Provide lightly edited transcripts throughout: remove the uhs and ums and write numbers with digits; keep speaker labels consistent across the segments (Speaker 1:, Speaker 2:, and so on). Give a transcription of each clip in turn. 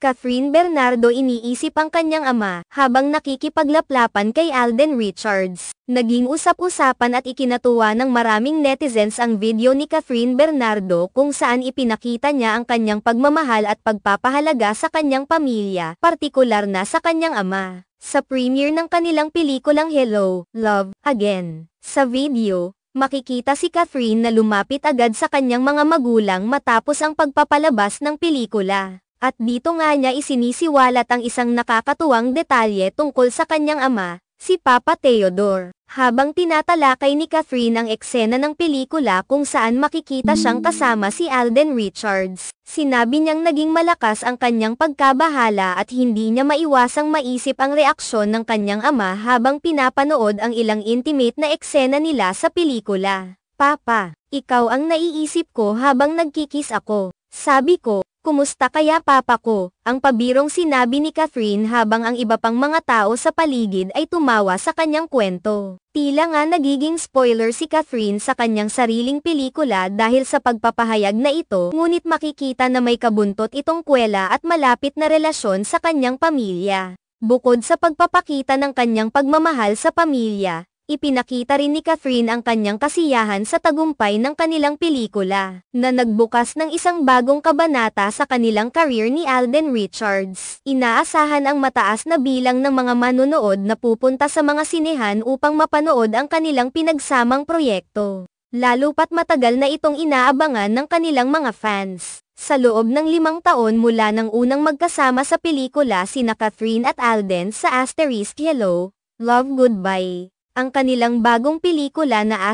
Speaker 1: Catherine Bernardo iniisip ang kanyang ama, habang nakikipaglaplapan kay Alden Richards. Naging usap-usapan at ikinatuwa ng maraming netizens ang video ni Catherine Bernardo kung saan ipinakita niya ang kanyang pagmamahal at pagpapahalaga sa kanyang pamilya, partikular na sa kanyang ama. Sa premiere ng kanilang pelikulang Hello, Love, Again. Sa video, makikita si Catherine na lumapit agad sa kanyang mga magulang matapos ang pagpapalabas ng pelikula. At dito nga niya isinisiwalat ang isang nakakatuwang detalye tungkol sa kanyang ama, si Papa Theodore. Habang tinatalakay ni Catherine ang eksena ng pelikula kung saan makikita siyang kasama si Alden Richards, sinabi niyang naging malakas ang kanyang pagkabahala at hindi niya maiwasang maisip ang reaksyon ng kanyang ama habang pinapanood ang ilang intimate na eksena nila sa pelikula. Papa, ikaw ang naiisip ko habang nagkikis ako. Sabi ko, kumusta kaya papa ko? Ang pabirong sinabi ni Catherine habang ang iba pang mga tao sa paligid ay tumawa sa kanyang kwento. Tila nga nagiging spoiler si Catherine sa kanyang sariling pelikula dahil sa pagpapahayag na ito, ngunit makikita na may kabuntot itong kwela at malapit na relasyon sa kanyang pamilya. Bukod sa pagpapakita ng kanyang pagmamahal sa pamilya, ipinakita rin ni Catherine ang kanyang kasiyahan sa tagumpay ng kanilang pelikula, na nagbukas ng isang bagong kabanata sa kanilang career ni Alden Richards. Inaasahan ang mataas na bilang ng mga manonood na pupunta sa mga sinehan upang mapanood ang kanilang pinagsamang proyekto. Lalo pat matagal na itong inaabangan ng kanilang mga fans. Sa loob ng 5 taon mula nang unang magkasama sa pelikula sina Catherine at Alden sa Hello, Love, Goodbye. Ang kanilang bagong pelikula na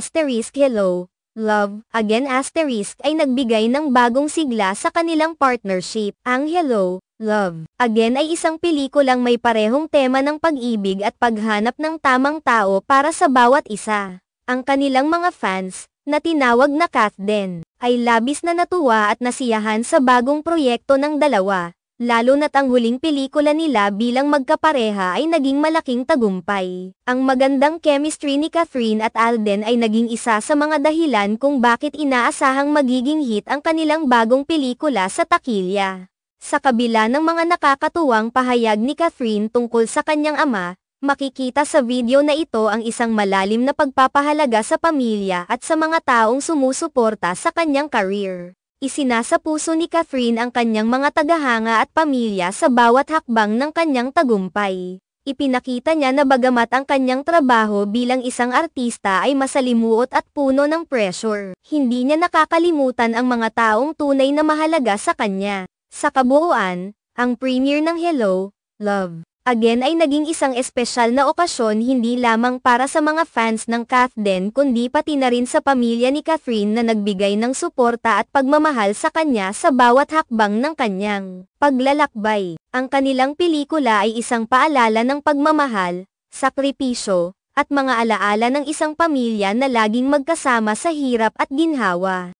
Speaker 1: Hello, Love, Again ay nagbigay ng bagong sigla sa kanilang partnership. Ang Hello, Love, Again ay isang pelikulang may parehong tema ng pag-ibig at paghanap ng tamang tao para sa bawat isa. Ang kanilang mga fans, na tinawag na Kathden, ay labis na natuwa at nasiyahan sa bagong proyekto ng dalawa. Lalo na't ang huling pelikula nila bilang magkapareha ay naging malaking tagumpay. Ang magandang chemistry ni Catherine at Alden ay naging isa sa mga dahilan kung bakit inaasahang magiging hit ang kanilang bagong pelikula sa takilya. Sa kabila ng mga nakakatuwang pahayag ni Catherine tungkol sa kanyang ama, makikita sa video na ito ang isang malalim na pagpapahalaga sa pamilya at sa mga taong sumusuporta sa kanyang career. Isinasa puso ni Catherine ang kanyang mga tagahanga at pamilya sa bawat hakbang ng kanyang tagumpay. Ipinakita niya na bagamat ang kanyang trabaho bilang isang artista ay masalimuot at puno ng pressure, hindi niya nakakalimutan ang mga taong tunay na mahalaga sa kanya. Sa kabuuan, ang premiere ng Hello, Love, Again ay naging isang espesyal na okasyon hindi lamang para sa mga fans ng Kathden kundi pati na rin sa pamilya ni Catherine na nagbigay ng suporta at pagmamahal sa kanya sa bawat hakbang ng kanyang paglalakbay. Ang kanilang pelikula ay isang paalala ng pagmamahal, sakripisyo, at mga alaala ng isang pamilya na laging magkasama sa hirap at ginhawa.